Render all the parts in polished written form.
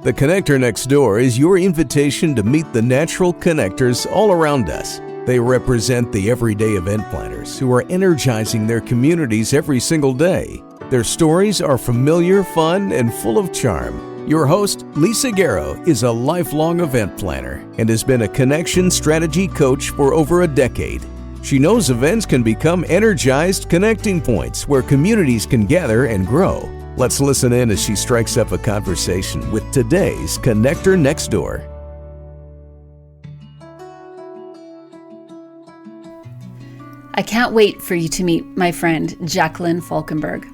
The Connector Next Door is your invitation to meet the natural connectors all around us. They represent the everyday event planners who are energizing their communities every single day. Their stories are familiar, fun, and full of charm. Your host, Lisa Garrow, is a lifelong event planner and has been a connection strategy coach for over a decade. She knows events can become energized connecting points where communities can gather and grow. Let's listen in as she strikes up a conversation with today's Connector Next Door. I can't wait for you to meet my friend, Jaclyn Falkenberg.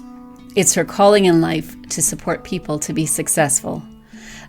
It's her calling in life to support people to be successful.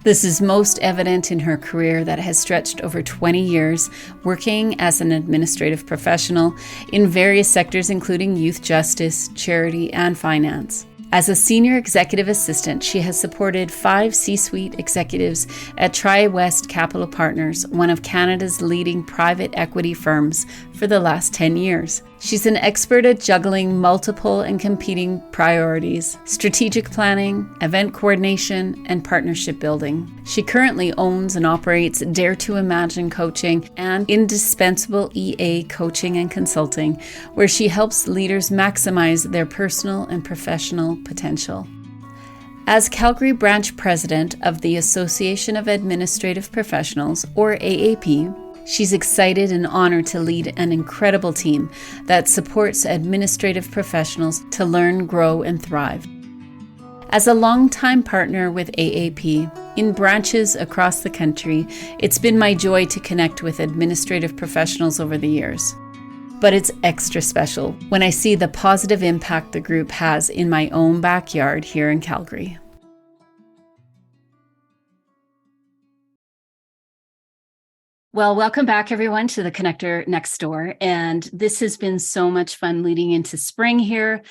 This is most evident in her career that has stretched over 20 years, working as an administrative professional in various sectors including youth justice, charity, and finance. As a senior executive assistant, she has supported 5 C-suite executives at TriWest Capital Partners, one of Canada's leading private equity firms, for the last 10 years. She's an expert at juggling multiple and competing priorities, strategic planning, event coordination, and partnership building. She currently owns and operates Dare to Imagine Coaching and Indispensable EA Coaching and Consulting, where she helps leaders maximize their personal and professional potential. As Calgary Branch President of the Association of Administrative Professionals, or AAP, she's excited and honored to lead an incredible team that supports administrative professionals to learn, grow, and thrive. As a longtime partner with AAP in branches across the country, it's been my joy to connect with administrative professionals over the years. But it's extra special when I see the positive impact the group has in my own backyard here in Calgary. Well, welcome back, everyone, to the Connector Next Door. And this has been so much fun leading into spring here.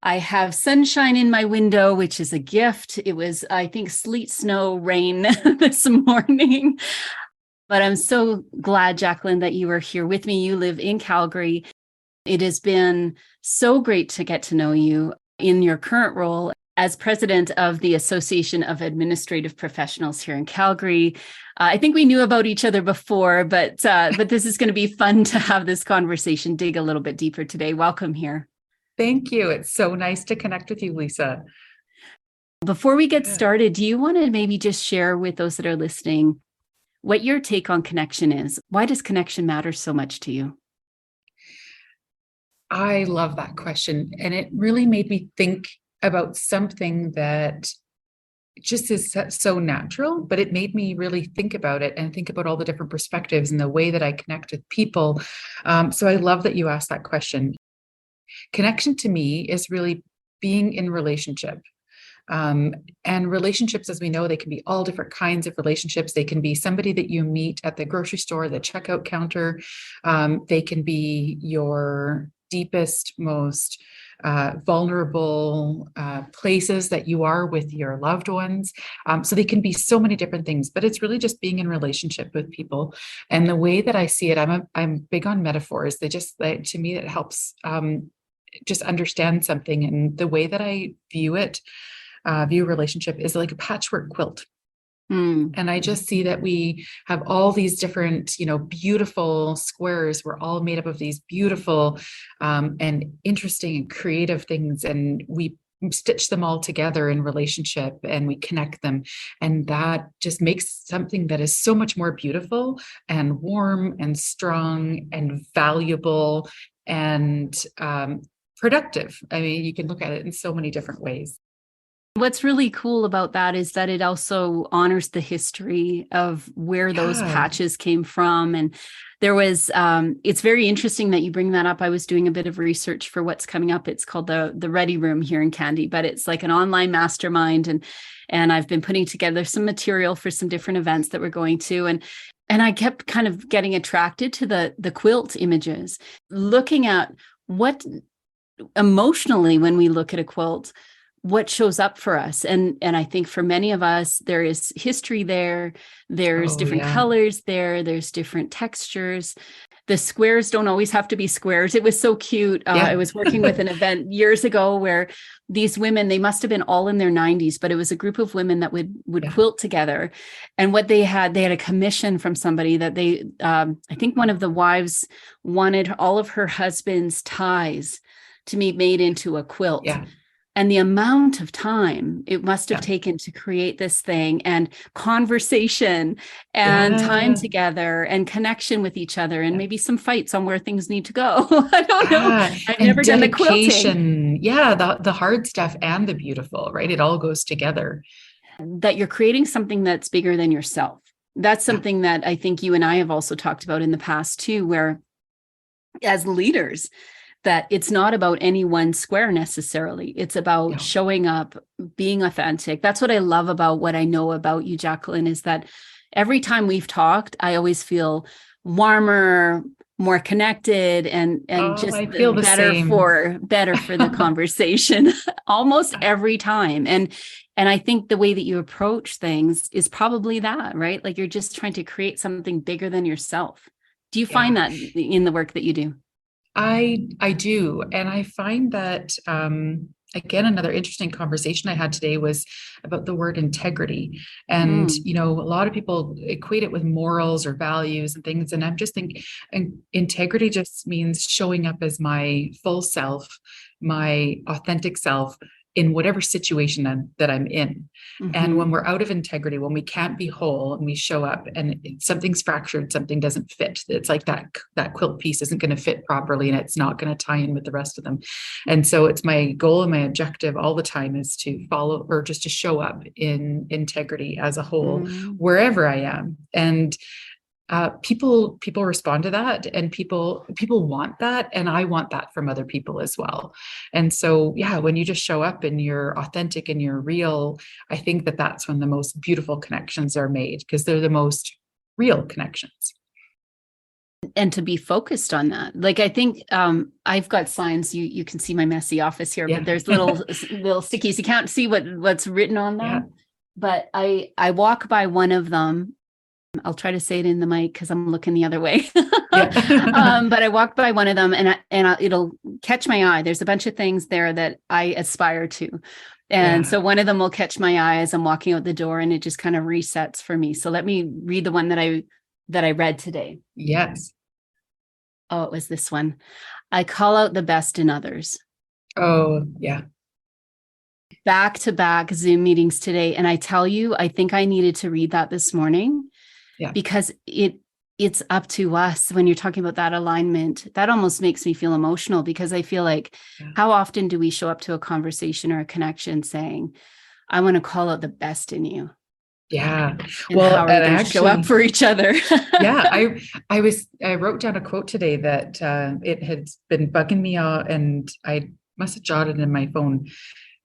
I have sunshine in my window, which is a gift. It was, I think, sleet, snow, rain this morning. But I'm so glad, Jaclyn, that you are here with me. You live in Calgary. It has been so great to get to know you in your current role as president of the Association of Administrative Professionals here in Calgary. I think we knew about each other before, but this is going to be fun to have this conversation, dig a little bit deeper today. Welcome here. Thank you. It's so nice to connect with you, Lisa. Before we get started, do you want to maybe just share with those that are listening what your take on connection is? Why does connection matter so much to you? I love that question. And it really made me think about something that just is so natural, but it made me really think about it and think about all the different perspectives and the way that I connect with people. So I love that you asked that question. Connection to me is really being in relationship. And relationships, as we know, they can be all different kinds of relationships. They can be somebody that you meet at the grocery store, the checkout counter. They can be your deepest, most vulnerable places that you are with your loved ones. So they can be so many different things, but it's really just being in relationship with people. And the way that I see it, I'm big on metaphors. To me, it helps just understand something. And the way that I view relationship is like a patchwork quilt. And I just see that we have all these different, beautiful squares. We're all made up of these beautiful and interesting and creative things. And we stitch them all together in relationship and we connect them. And that just makes something that is so much more beautiful and warm and strong and valuable and productive. I mean, you can look at it in so many different ways. What's really cool about that is that it also honors the history of where those patches came from. And there was, it's very interesting that you bring that up. I was doing a bit of research for what's coming up. It's called the Ready Room here in Candy, but it's like an online mastermind. And I've been putting together some material for some different events that we're going to. And I kept kind of getting attracted to the quilt images, looking at what emotionally, when we look at a quilt, what shows up for us. And I think for many of us, there is history there. There's different colors there. There's different textures. the squares don't always have to be squares. It was so cute. I was working with an event years ago where these women, they must have been all in their 90s, but it was a group of women that would quilt together. And what they had a commission from somebody that they, I think one of the wives wanted all of her husband's ties to be made into a quilt. Yeah. And the amount of time it must have taken to create this thing, and conversation and time together and connection with each other, and maybe some fights on where things need to go. I don't know. I've never done the quilting. Yeah, the hard stuff and the beautiful, right? It all goes together. That you're creating something that's bigger than yourself. That's something that I think you and I have also talked about in the past too, where as leaders, that it's not about any one square necessarily. It's about showing up, being authentic. That's what I love about what I know about you, Jaclyn, is that every time we've talked, I always feel warmer, more connected, and just I feel the same. better for the conversation almost every time. And I think the way that you approach things is probably that, right? Like you're just trying to create something bigger than yourself. Do you find that in the work that you do? I do. And I find that, again, another interesting conversation I had today was about the word integrity. And, a lot of people equate it with morals or values and things. And I'm just thinking, integrity just means showing up as my full self, my authentic self, in whatever situation that I'm in. And when we're out of integrity, when we can't be whole and we show up and something's fractured, something doesn't fit. It's like that quilt piece isn't going to fit properly and it's not going to tie in with the rest of them. And so it's my goal and my objective all the time is to follow, or just to show up in integrity as a whole, wherever I am. And people respond to that, and people want that. And I want that from other people as well. And so, when you just show up and you're authentic and you're real, I think that that's when the most beautiful connections are made, because they're the most real connections. And to be focused on that. Like, I think I've got signs, you can see my messy office here, but there's little stickies. You can't see what's written on them, but I walk by one of them. I'll try to say it in the mic because I'm looking the other way. But I walked by one of them and it'll catch my eye. There's a bunch of things there that I aspire to. And so one of them will catch my eye as I'm walking out the door, and it just kind of resets for me. So let me read the one that I read today. Yes. Oh, it was this one. I call out the best in others. Oh, yeah. Back-to-back Zoom meetings today. And I tell you, I think I needed to read that this morning. Because it's up to us. When you're talking about that alignment, that almost makes me feel emotional, because I feel like how often do we show up to a conversation or a connection saying, I want to call out the best in you. Yeah. And how are we going to show up for each other? I wrote down a quote today that it had been bugging me out, and I must have jotted it in my phone.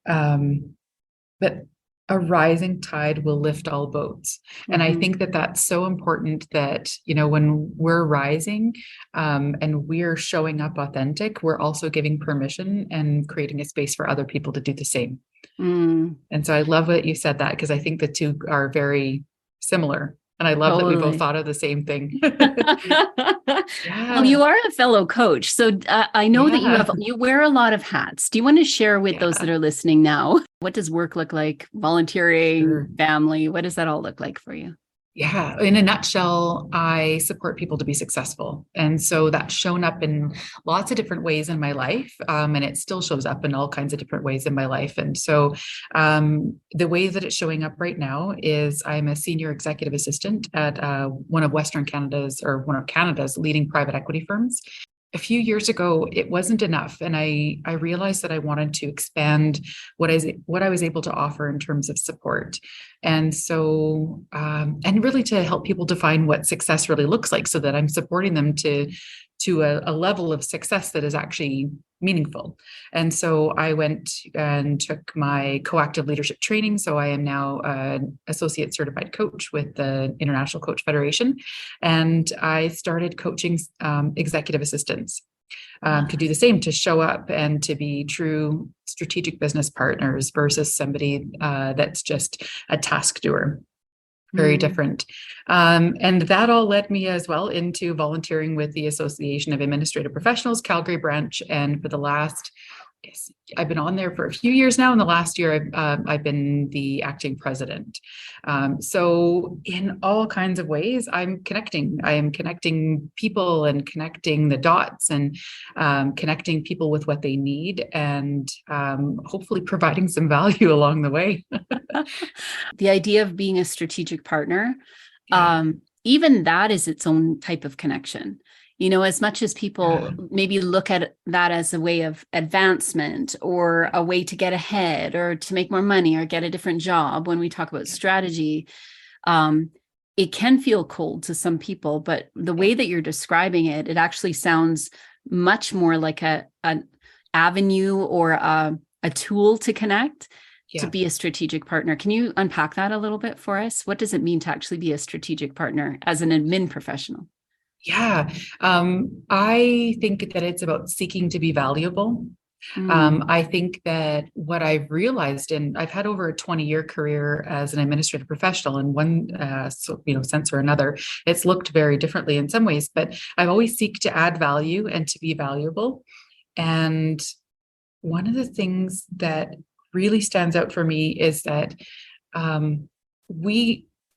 But a rising tide will lift all boats. And I think that that's so important, that, when we're rising and we're showing up authentic, we're also giving permission and creating a space for other people to do the same. And so I love that you said that, because I think the two are very similar. And I love that we both thought of the same thing. Well, you are a fellow coach. So I know that you wear a lot of hats. Do you want to share with those that are listening now? What does work look like? Volunteering, family, what does that all look like for you? Yeah. In a nutshell, I support people to be successful. And so that's shown up in lots of different ways in my life. And it still shows up in all kinds of different ways in my life. And so the way that it's showing up right now is I'm a senior executive assistant at one of Canada's leading private equity firms. A few years ago, it wasn't enough. And I realized that I wanted to expand what I was able to offer in terms of support. And so, and really to help people define what success really looks like, so that I'm supporting them to a level of success that is actually meaningful. And so I went and took my coactive leadership training. So I am now an associate certified coach with the International Coach Federation. And I started coaching executive assistants to do the same, to show up and to be true strategic business partners versus somebody that's just a task doer. very different. And that all led me as well into volunteering with the Association of Administrative Professionals, Calgary branch. And for the last, I've been on there for a few years now. In the last year, I've been the acting president. So in all kinds of ways, I am connecting people and connecting the dots and connecting people with what they need and hopefully providing some value along the way. The idea of being a strategic partner, even that is its own type of connection. As much as people maybe look at that as a way of advancement or a way to get ahead or to make more money or get a different job, when we talk about strategy, it can feel cold to some people, but the way that you're describing it, it actually sounds much more like an avenue or a tool to connect, to be a strategic partner. Can you unpack that a little bit for us? What does it mean to actually be a strategic partner as an admin professional? Yeah, I think that it's about seeking to be valuable. I think that what I've realized, and I've had over a 20-year career as an administrative professional, in one sense or another, it's looked very differently in some ways, but I've always seek to add value and to be valuable. And one of the things that really stands out for me is that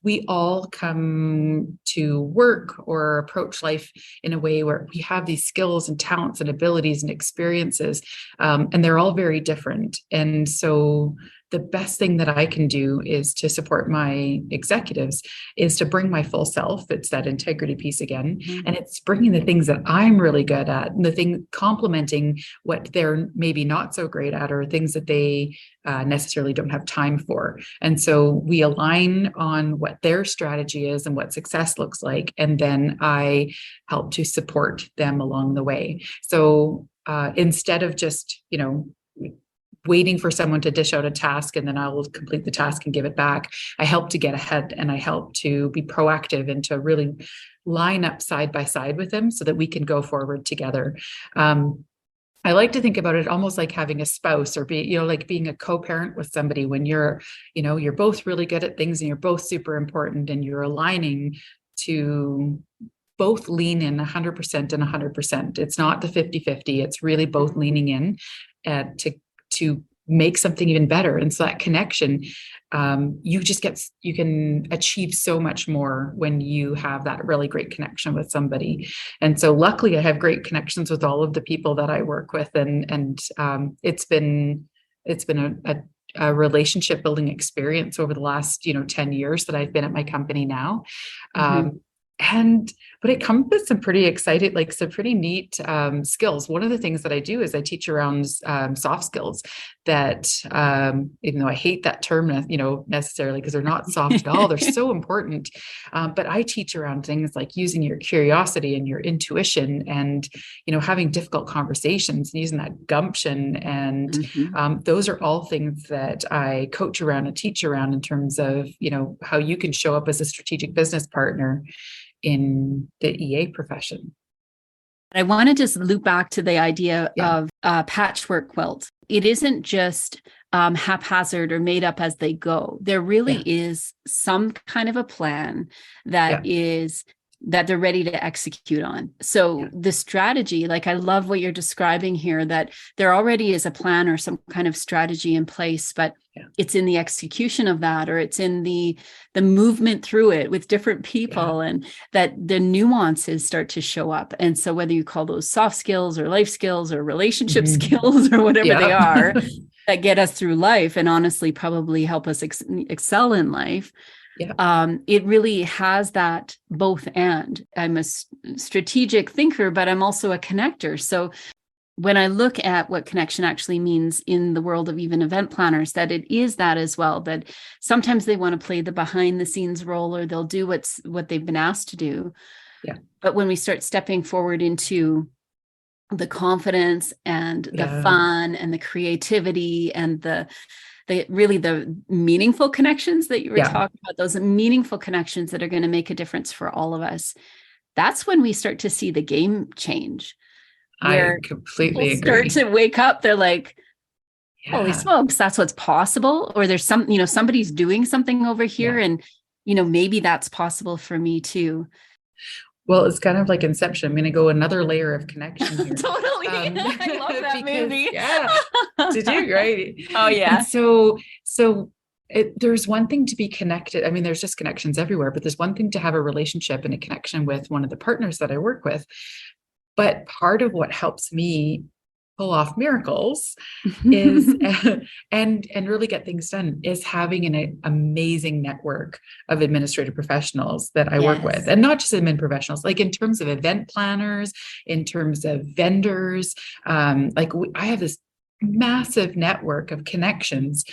we all come to work or approach life in a way where we have these skills and talents and abilities and experiences, and they're all very different. And so the best thing that I can do is to support my executives is to bring my full self. It's that integrity piece again. And it's bringing the things that I'm really good at and the thing complementing what they're maybe not so great at or things that they necessarily don't have time for. And so we align on what their strategy is and what success looks like. And then I help to support them along the way. So instead of just, waiting for someone to dish out a task and then I will complete the task and give it back, I help to get ahead and I help to be proactive and to really line up side by side with them so that we can go forward together. I like to think about it almost like having a spouse or like being a co-parent with somebody when you're both really good at things and you're both super important and you're aligning to both lean in 100% and 100%. It's not the 50-50. It's really both leaning in to make something even better. And so that connection, you can achieve so much more when you have that really great connection with somebody. And so luckily I have great connections with all of the people that I work with. And it's been a relationship building experience over the last, 10 years that I've been at my company now. But it comes with some pretty exciting, some pretty neat skills. One of the things that I do is I teach around soft skills that, even though I hate that term, necessarily because they're not soft at all, they're so important. But I teach around things like using your curiosity and your intuition and, having difficult conversations and using that gumption. And those are all things that I coach around and teach around in terms of, how you can show up as a strategic business partner in the EA profession. I want to just loop back to the idea of patchwork quilt. It isn't just haphazard or made up as they go. There really is some kind of a plan that that they're ready to execute on. So the strategy, I love what you're describing here, that there already is a plan or some kind of strategy in place, but it's in the execution of that, or it's in the movement through it with different people, and that the nuances start to show up. And so whether you call those soft skills or life skills or relationship skills or whatever they are that get us through life and honestly probably help us excel in life, it really has that both and. I'm a strategic thinker, but I'm also a connector. So when I look at what connection actually means in the world of even event planners, that it is that as well, that sometimes they want to play the behind the scenes role, or they'll do what they've been asked to do. But when we start stepping forward into the confidence and the fun and the creativity and the meaningful connections that you were talking about, those meaningful connections that are going to make a difference for all of us, that's when we start to see the game change. I completely agree. Start to wake up. They're like, holy smokes, that's what's possible. Or there's somebody's doing something over here. And maybe that's possible for me too. Well, it's kind of like Inception. I'm going to go another layer of connection here. Totally. I love that movie. Yeah. Did you? Right. Oh, yeah. And there's one thing to be connected. I mean, there's just connections everywhere, but there's one thing to have a relationship and a connection with one of the partners that I work with. But part of what helps me pull off miracles is and really get things done is having an amazing network of administrative professionals that I work with, and not just admin professionals, like in terms of event planners, in terms of vendors. I have this massive network of connections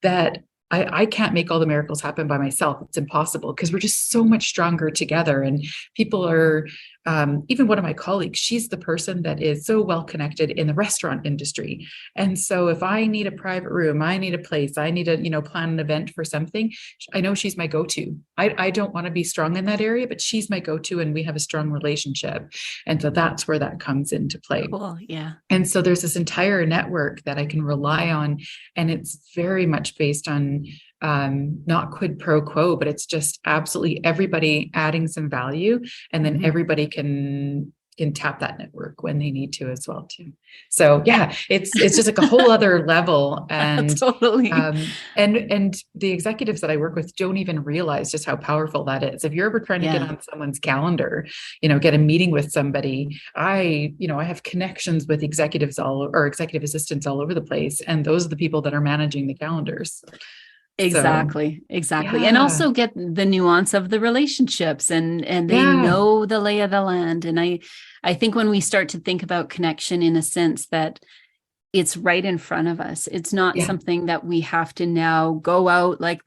that I can't make all the miracles happen by myself. It's impossible because we're just so much stronger together. And people are, even one of my colleagues, she's the person that is so well connected in the restaurant industry. And so if I need a private room, I need a place, I need to, plan an event for something, I know she's my go-to. I don't want to be strong in that area, but she's my go-to and we have a strong relationship. And so that's where that comes into play. Cool. Yeah. And so there's this entire network that I can rely on. And it's very much based on not quid pro quo, but it's just absolutely everybody adding some value, and then everybody can tap that network when they need to as well too. So yeah, it's just like a whole other level. And totally. And the executives that I work with don't even realize just how powerful that is. If you're ever trying to get on someone's calendar, get a meeting with somebody, I have connections with executive assistants all over the place, and those are the people that are managing the calendars. Exactly. And also get the nuance of the relationships and they know the lay of the land. And I think when we start to think about connection in a sense that it's right in front of us, it's not something that we have to now go out like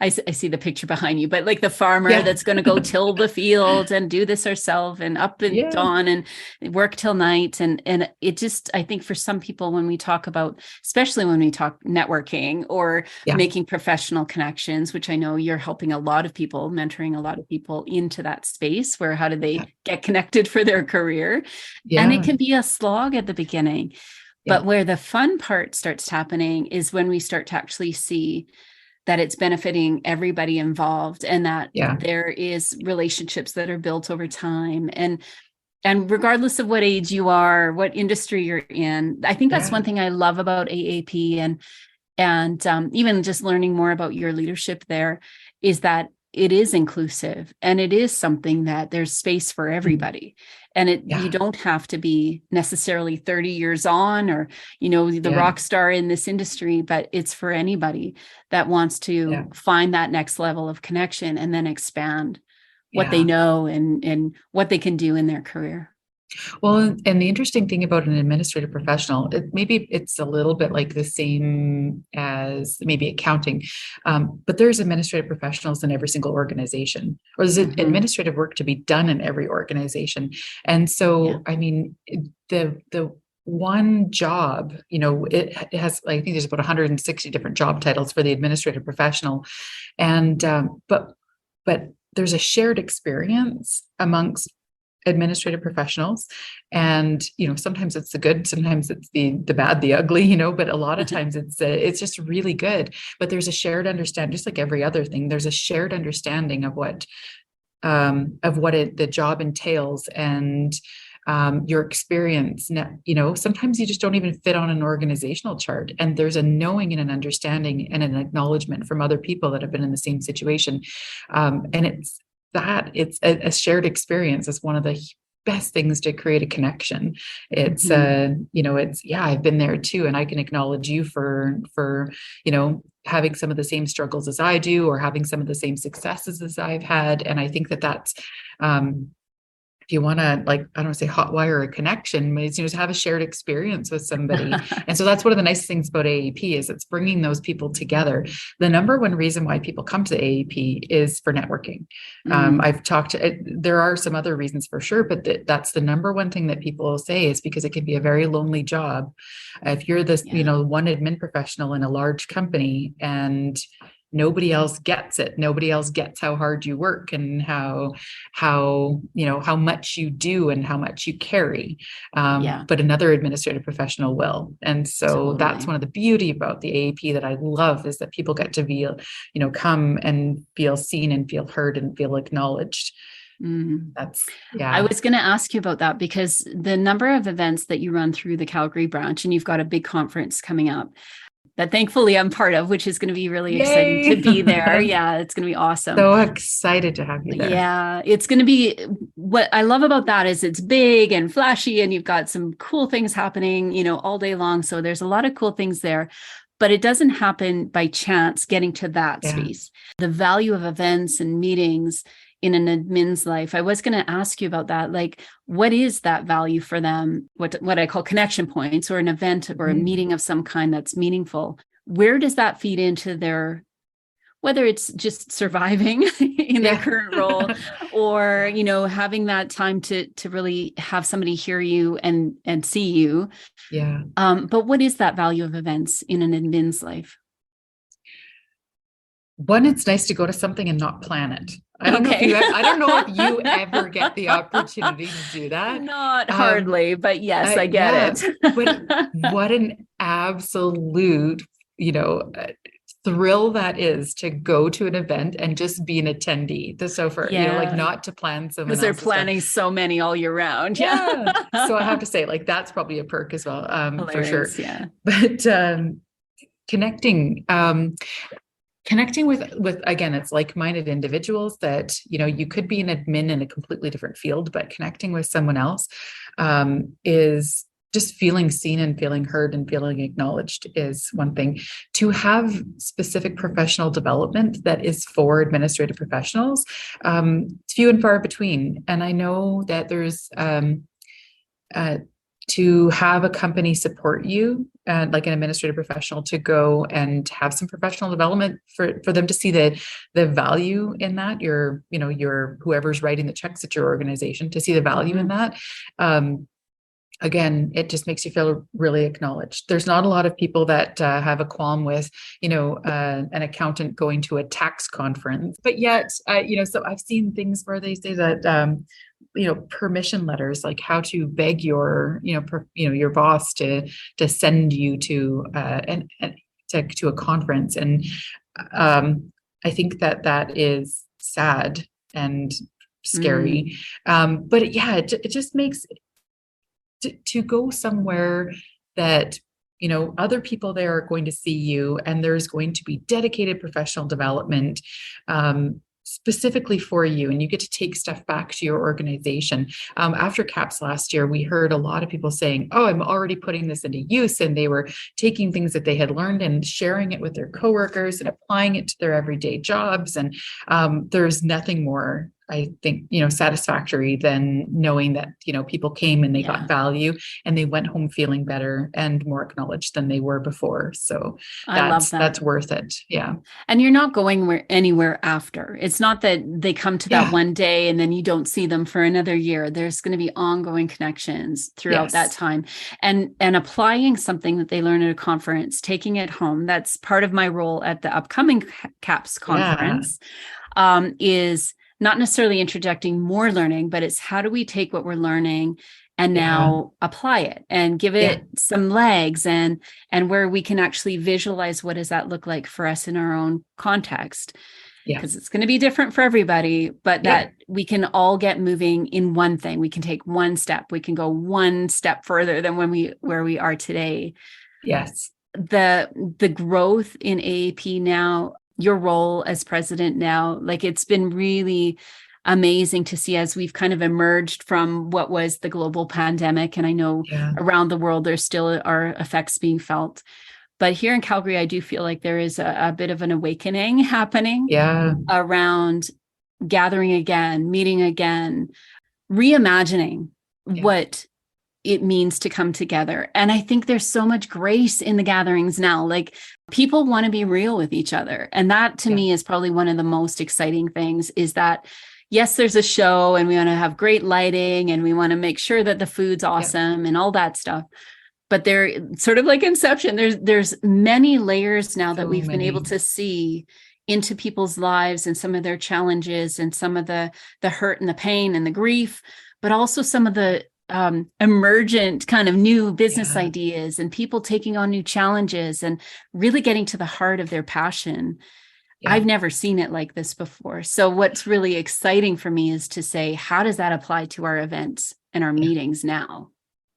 I see the picture behind you, but like the farmer that's going to go till the field and do this ourselves and up and dawn and work till night. And it just, I think for some people, when we talk about, especially when we talk networking or making professional connections, which I know you're helping a lot of people, mentoring a lot of people into that space where how do they get connected for their career? And it can be a slog at the beginning. But where the fun part starts happening is when we start to actually see that it's benefiting everybody involved and that there is relationships that are built over time. And regardless of what age you are, what industry you're in, I think that's one thing I love about AAP and even just learning more about your leadership there is that it is inclusive and it is something that there's space for everybody. And you don't have to be necessarily 30 years on or, the rock star in this industry, but it's for anybody that wants to find that next level of connection and then expand what they know and what they can do in their career. Well, and the interesting thing about an administrative professional, maybe it's a little bit like the same as maybe accounting, but there's administrative professionals in every single organization, or there's administrative work to be done in every organization. And so, I mean, the one job, it has, I think there's about 160 different job titles for the administrative professional. And, but there's a shared experience amongst administrative professionals. And, sometimes it's the good, sometimes it's the bad, the ugly, but a lot of times it's just really good. But there's a shared understanding, just like every other thing, there's a shared understanding of what the job entails and your experience. Sometimes you just don't even fit on an organizational chart, and there's a knowing and an understanding and an acknowledgement from other people that have been in the same situation. And it's a shared experience is one of the best things to create a connection. It's I've been there too, and I can acknowledge you for having some of the same struggles as I do, or having some of the same successes as I've had. And I think that's if you want to, I don't want to say hotwire a connection, but it's, to have a shared experience with somebody. And so that's one of the nice things about AAP is it's bringing those people together. The number one reason why people come to AAP is for networking. I've talked to, there are some other reasons for sure, but that's the number one thing that people will say is because it can be a very lonely job. If you're this, one admin professional in a large company and nobody else gets it. Nobody else gets how hard you work and how much you do and how much you carry. But another administrative professional will. And so that's one of the beauty about the AAP that I love, is that people get to be, come and feel seen and feel heard and feel acknowledged. I was going to ask you about that, because the number of events that you run through the Calgary branch, and you've got a big conference coming up that thankfully I'm part of, which is going to be really exciting to be there. Yeah, it's going to be awesome. So excited to have you there. Yeah, it's going to be, what I love about that is it's big and flashy, and you've got some cool things happening, all day long. So there's a lot of cool things there. But it doesn't happen by chance getting to that space. The value of events and meetings in an admin's life. I was going to ask you about that. Like, what is that value for them? What I call connection points, or an event or a meeting of some kind that's meaningful. Where does that feed into their, whether it's just surviving in their current role, or, having that time to really have somebody hear you and see you. Yeah. But what is that value of events in an admin's life? One, it's nice to go to something and not plan it. I don't know if you ever get the opportunity to do that. Not hardly, but yes, I get it. But what an absolute, thrill that is to go to an event and just be an attendee. So for, not to plan someone else's, because they're planning so many all year round. Yeah. So I have to say, that's probably a perk as well. For sure. Yeah. But connecting with again, it's like-minded individuals that, you could be an admin in a completely different field, but connecting with someone else is just feeling seen and feeling heard and feeling acknowledged is one thing. To have specific professional development that is for administrative professionals, it's few and far between. And I know that there's to have a company support you, like an administrative professional, to go and have some professional development for them to see the value in that. Your whoever's writing the checks at your organization, to see the value in that. Again, it just makes you feel really acknowledged. There's not a lot of people that have a qualm with, an accountant going to a tax conference, but yet, so I've seen things where they say that, permission letters, like how to beg your, your boss to send you to a conference. And I think that is sad and scary. But it just makes to go somewhere that, other people there are going to see you, and there's going to be dedicated professional development specifically for you, and you get to take stuff back to your organization. After CAPS last year, we heard a lot of people saying, "Oh, I'm already putting this into use," and they were taking things that they had learned and sharing it with their coworkers and applying it to their everyday jobs. And there's nothing more, I think, satisfactory than knowing that, people came and they got value and they went home feeling better and more acknowledged than they were before. So I love that. That's worth it. Yeah. And you're not going anywhere after. It's not that they come to that one day and then you don't see them for another year. There's going to be ongoing connections throughout that time, and applying something that they learn at a conference, taking it home. That's part of my role at the upcoming CAPS conference, is not necessarily interjecting more learning, but it's how do we take what we're learning and now apply it and give it some legs, and where we can actually visualize what does that look like for us in our own context. Because it's going to be different for everybody, but that we can all get moving in one thing. We can take one step. We can go one step further than where we are today. Yes. The growth in AAP now, your role as president now, it's been really amazing to see as we've kind of emerged from what was the global pandemic. And I know around the world, there still are effects being felt. But here in Calgary, I do feel like there is a bit of an awakening happening around gathering again, meeting again, reimagining what it means to come together. And I think there's so much grace in the gatherings now. People want to be real with each other. And that to me is probably one of the most exciting things, is that, yes, there's a show and we want to have great lighting and we want to make sure that the food's awesome and all that stuff. But they're sort of like Inception. There's many layers now that we've been able to see into people's lives and some of their challenges and some of the hurt and the pain and the grief, but also some of the emergent kind of new business ideas and people taking on new challenges and really getting to the heart of their passion. Yeah. I've never seen it like this before. So what's really exciting for me is to say, how does that apply to our events and our meetings now?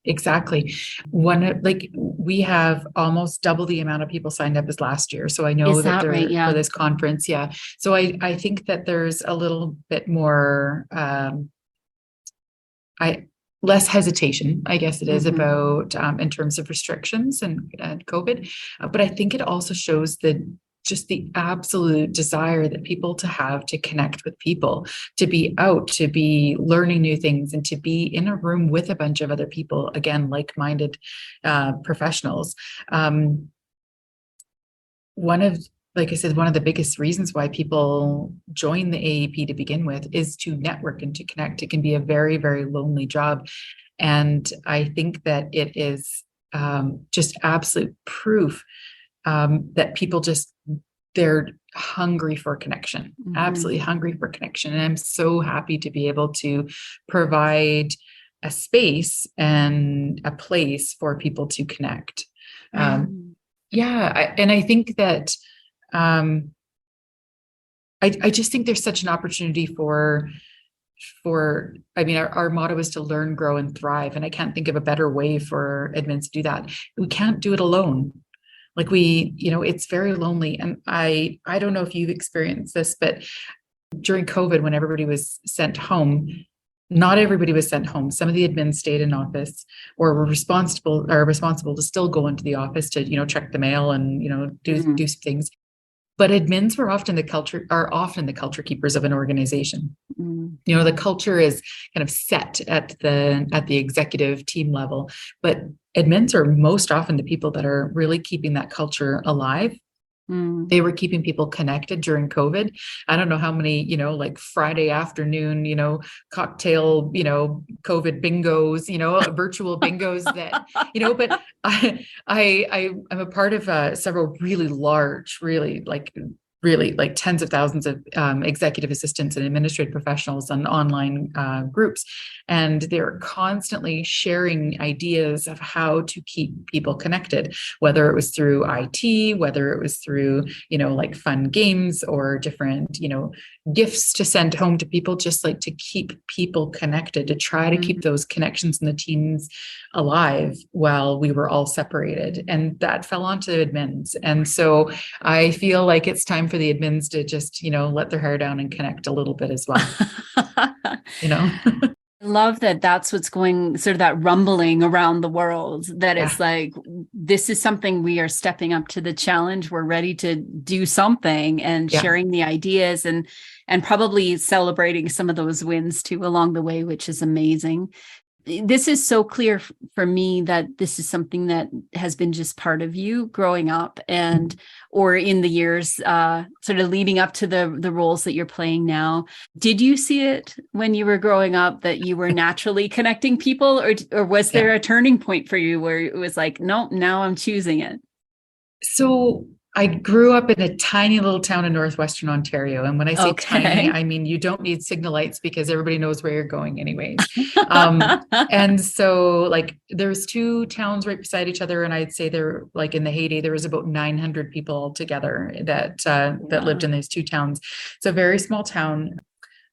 Exactly. We have almost double the amount of people signed up as last year. So I know Is that they're right? Yeah. For this conference. Yeah. So I think that there's a little bit more, less hesitation, I guess it is, about in terms of restrictions and COVID. But I think it also shows just the absolute desire that people have to connect with people, to be out, to be learning new things, and to be in a room with a bunch of other people, again, like-minded professionals. Like I said, one of the biggest reasons why people join the AAP to begin with is to network and to connect. It can be a very, very lonely job. And I think that it is just absolute proof that people they're hungry for connection, absolutely hungry for connection. And I'm so happy to be able to provide a space and a place for people to connect. And I think that I just think there's such an opportunity for our motto is to learn, grow, and thrive. And I can't think of a better way for admins to do that. We can't do it alone. Like it's very lonely. And I don't know if you've experienced this, but during COVID, when everybody was sent home, not everybody was sent home. Some of the admins stayed in office or were responsible to still go into the office to, check the mail and, do some things. But admins are often the culture keepers of an organization. The culture is kind of set at the executive team level, but admins are most often the people that are really keeping that culture alive. They were keeping people connected during COVID. I don't know how many, like Friday afternoon, cocktail, COVID bingos, virtual bingos that, but I'm a part of several really large, really like tens of thousands of executive assistants and administrative professionals on online groups. And they're constantly sharing ideas of how to keep people connected, whether it was through IT, whether it was through, like fun games or different, gifts to send home to people, just like to keep people connected, to try to keep those connections in the teams alive while we were all separated. And that fell onto admins. And so I feel like it's time for the admins to just, let their hair down and connect a little bit as well. I love that that's what's going, sort of that rumbling around the world, that it's like, this is something we are stepping up to the challenge. We're ready to do something and sharing the ideas and probably celebrating some of those wins too along the way, which is amazing. This is so clear for me that this is something that has been just part of you growing up or in the years sort of leading up to the roles that you're playing now. Did you see it when you were growing up that you were naturally connecting people, or was there a turning point for you where it was like, no, now I'm choosing it? So I grew up in a tiny little town in northwestern Ontario. And when I say tiny, I mean, you don't need signal lights because everybody knows where you're going anyways. And so like there's two towns right beside each other. And I'd say they're like in the heyday, there was about 900 people altogether that lived in those two towns. It's a very small town.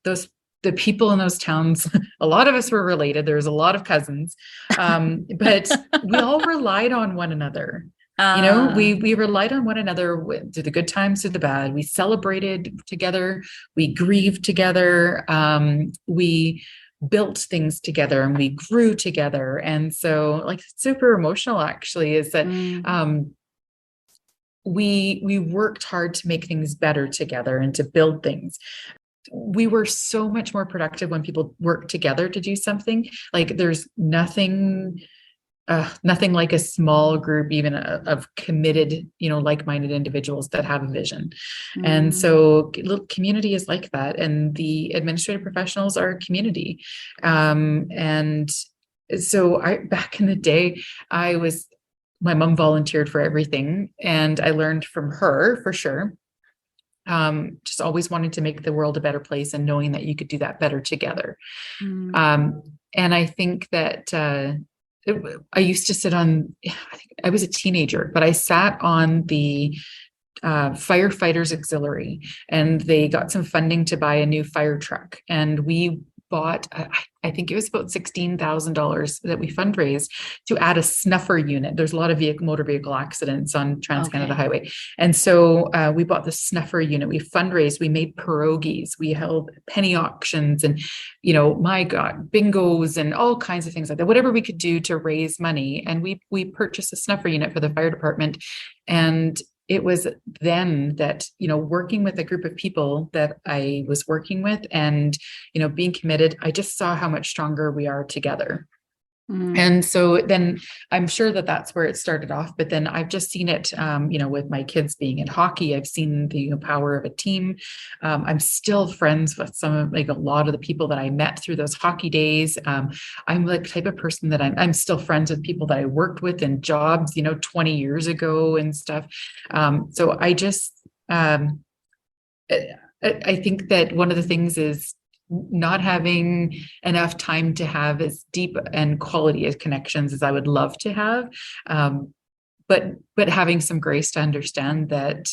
The people in those towns, a lot of us were related. There was a lot of cousins, but we all relied on one another. We relied on one another through the good times, through the bad. We celebrated together. We grieved together. We built things together and we grew together. And so like super emotional actually is that we worked hard to make things better together and to build things. We were so much more productive when people work together to do something. Like there's nothing like a small group, even of committed, like-minded individuals that have a vision. And so little community is like that. And the administrative professionals are a community. And so back in the day, my mom volunteered for everything and I learned from her for sure. just always wanting to make the world a better place and knowing that you could do that better together. Mm. And I think that I used to sit on, I think I was a teenager, but I sat on the firefighters auxiliary, and they got some funding to buy a new fire truck. And we bought, I think it was about $16,000 that we fundraised to add a snuffer unit. There's a lot of motor vehicle accidents on Trans-Canada Highway. And so we bought the snuffer unit. We fundraised, we made pierogies, we held penny auctions, and, my God, bingos and all kinds of things like that, whatever we could do to raise money. And we purchased a snuffer unit for the fire department. And it was then that, working with a group of people that I was working with and, being committed, I just saw how much stronger we are together. And so then I'm sure that that's where it started off, but then I've just seen it, with my kids being in hockey. I've seen the power of a team. I'm still friends with a lot of the people that I met through those hockey days. I'm the type of person that I'm still friends with people that I worked with in jobs, 20 years ago and stuff. So I just, I think that one of the things is not having enough time to have as deep and quality as connections as I would love to have. But having some grace to understand that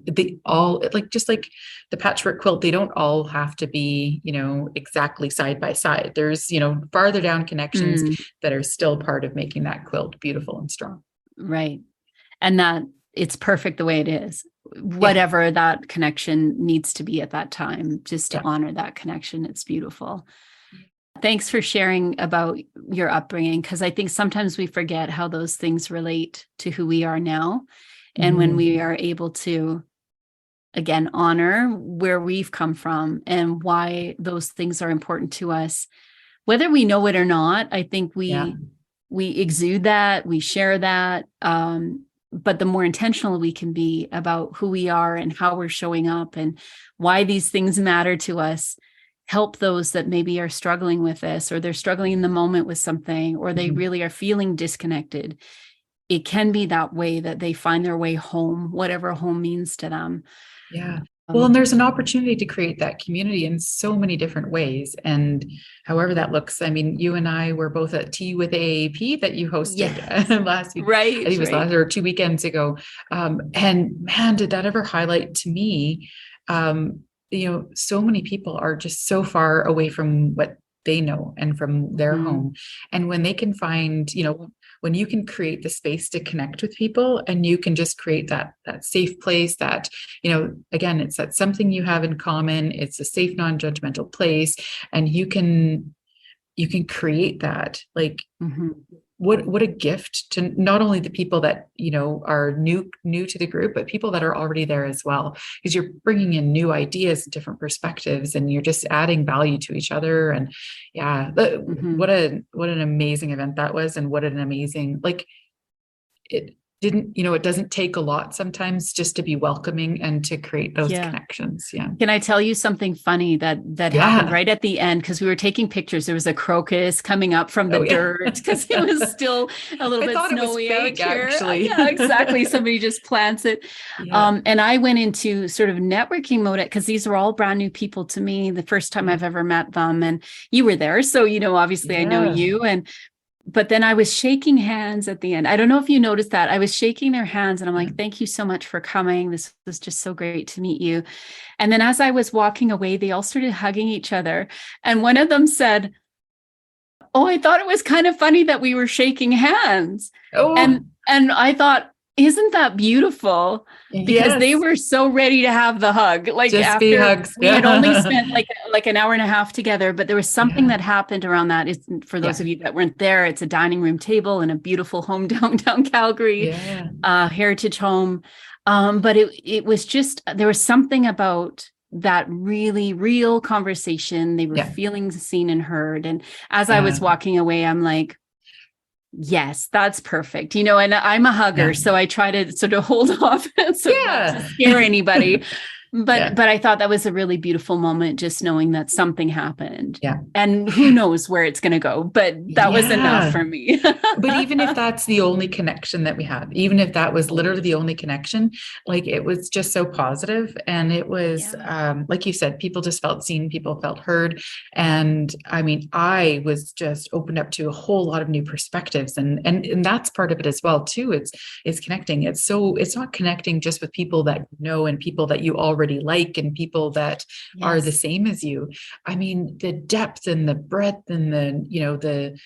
they all, just like the patchwork quilt, they don't all have to be, exactly side by side. There's, farther down connections that are still part of making that quilt beautiful and strong. Right. And that it's perfect the way it is. Whatever that connection needs to be at that time, just to honor that connection. It's beautiful. Thanks for sharing about your upbringing, because I think sometimes we forget how those things relate to who we are now. And when we are able to, again, honor where we've come from and why those things are important to us, whether we know it or not, I think we exude that, we share that. But the more intentional we can be about who we are and how we're showing up and why these things matter to us, help those that maybe are struggling with this, or they're struggling in the moment with something, or they really are feeling disconnected. It can be that way that they find their way home, whatever home means to them. Yeah. Well, and there's an opportunity to create that community in so many different ways. And however that looks, I mean, you and I were both at Tea with AAP that you hosted last week. Right. I think it was last or 2 weekends ago. And man, did that ever highlight to me, so many people are just so far away from what they know and from their home. And when they can find, when you can create the space to connect with people, and you can just create that safe place that, again, it's that something you have in common, it's a safe, non-judgmental place, and you can create that, what a gift to not only the people that, are new to the group, but people that are already there as well, because you're bringing in new ideas and different perspectives, and you're just adding value to each other. And what an amazing event that was. And what an amazing, it doesn't take a lot sometimes just to be welcoming and to create those connections. Yeah. Can I tell you something funny that happened right at the end? Because we were taking pictures. There was a crocus coming up from the dirt because it was still a little bit snowy out here. Actually. Yeah, exactly. Somebody just plants it. Yeah. And I went into sort of networking mode because these were all brand new people to me. The first time I've ever met them, and you were there. So, obviously I know you. But then I was shaking hands at the end. I don't know if you noticed that. I was shaking their hands and I'm like, thank you so much for coming. This was just so great to meet you. And then as I was walking away, they all started hugging each other. And one of them said, oh, I thought it was kind of funny that we were shaking hands. Oh. And I thought, isn't that beautiful? Because they were so ready to have the hug. Just after hugs. We had only spent like an hour and a half together, but there was something that happened around that. It's, for those of you that weren't there, it's a dining room table in a beautiful home downtown Calgary, heritage home. But it was just, there was something about that really real conversation. They were feeling seen and heard. And as I was walking away, I'm like, yes, that's perfect. And I'm a hugger, so I try to sort of hold off so not to scare anybody. But I thought that was a really beautiful moment, just knowing that something happened. Yeah. And who knows where it's going to go, but that was enough for me. But even if that's the only connection that we had, even if that was literally the only connection, like it was just so positive. And it was, like you said, people just felt seen, people felt heard. And I mean, I was just opened up to a whole lot of new perspectives. And that's part of it as well, too. It's connecting. It's not connecting just with people that you know and people that you already like and people that are the same as you. I mean, the depth and the breadth and the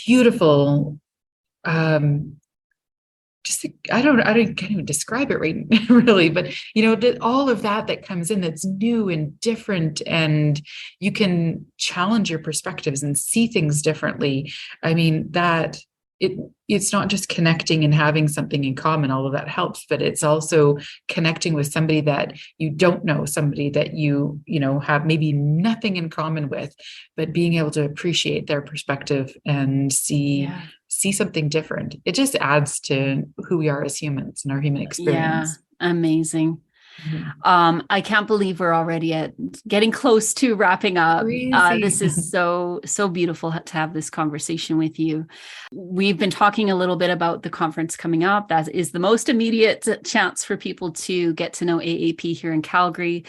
beautiful, I can't even describe it right really, but all of that comes in, that's new and different, and you can challenge your perspectives and see things differently. I mean, it's not just connecting and having something in common, all of that helps, but it's also connecting with somebody that you don't know, somebody that you have maybe nothing in common with, but being able to appreciate their perspective and see something different. It just adds to who we are as humans and our human experience. Yeah, amazing. Mm-hmm. I can't believe we're already getting close to wrapping up. This is so beautiful to have this conversation with you. We've been talking a little bit about the conference coming up. That is the most immediate chance for people to get to know AAP here in Calgary.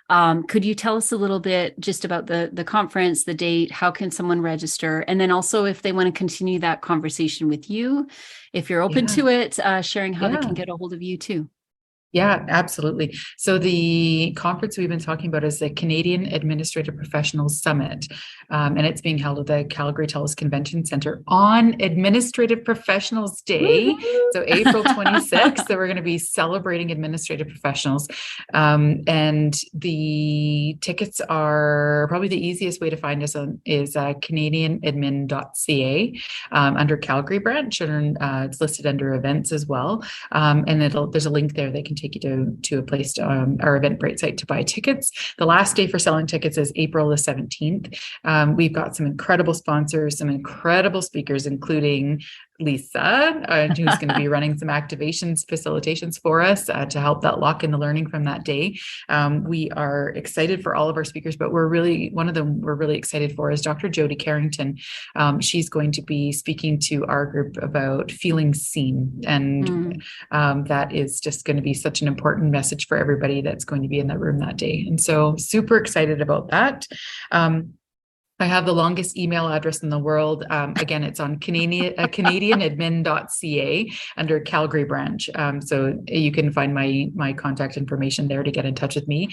Could you tell us a little bit just about the conference, the date, how can someone register? And then also if they want to continue that conversation with you, if you're open to it, sharing how they can get a hold of you too. Yeah, absolutely. So the conference we've been talking about is the Canadian Administrative Professionals Summit, and it's being held at the Calgary TELUS Convention Center on Administrative Professionals Day. So April 26th, so we're going to be celebrating administrative professionals. And the tickets are probably the easiest way to find us is canadianadmin.ca under Calgary branch, and it's listed under events as well. And there's a link there that can take you to a place, our Eventbrite site, to buy tickets. The last day for selling tickets is April the 17th. We've got some incredible sponsors, some incredible speakers, including Lisa, who's going to be running some activations, facilitations for us to help that lock in the learning from that day. We are excited for all of our speakers, but one of them we're really excited for is Dr. Jody Carrington. She's going to be speaking to our group about feeling seen. And that is just going to be such an important message for everybody that's going to be in that room that day. And so super excited about that. I have the longest email address in the world. Again, it's on canadianadmin.ca under Calgary branch. So you can find my contact information there to get in touch with me.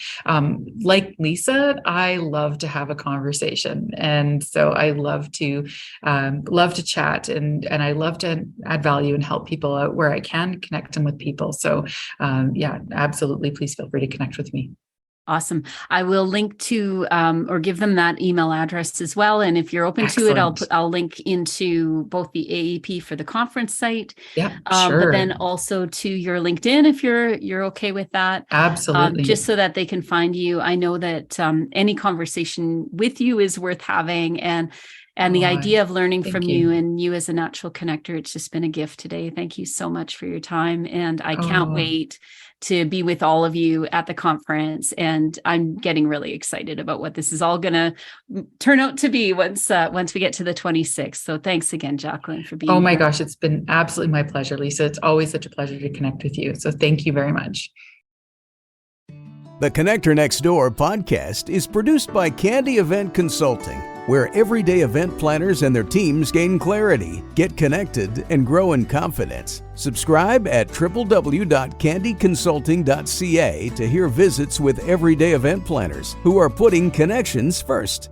Like Lisa, I love to have a conversation. And so I love to chat and I love to add value and help people out where I can, connect them with people. So absolutely. Please feel free to connect with me. Awesome. I will link to or give them that email address as well. And if you're open to it, I'll link into both the AAP for the conference site. Yeah, sure. But then also to your LinkedIn if you're okay with that. Absolutely. Just so that they can find you. I know that any conversation with you is worth having, and the idea of learning from you and you as a natural connector, it's just been a gift today. Thank you so much for your time. And I can't wait to be with all of you at the conference. And I'm getting really excited about what this is all going to turn out to be once we get to the 26th. So thanks again, Jaclyn, for being here. Oh my gosh, it's been absolutely my pleasure, Lisa. It's always such a pleasure to connect with you. So thank you very much. The Connector Next Door podcast is produced by Candy Event Consulting, where everyday event planners and their teams gain clarity, get connected, and grow in confidence. Subscribe at www.candyconsulting.ca to hear visits with everyday event planners who are putting connections first.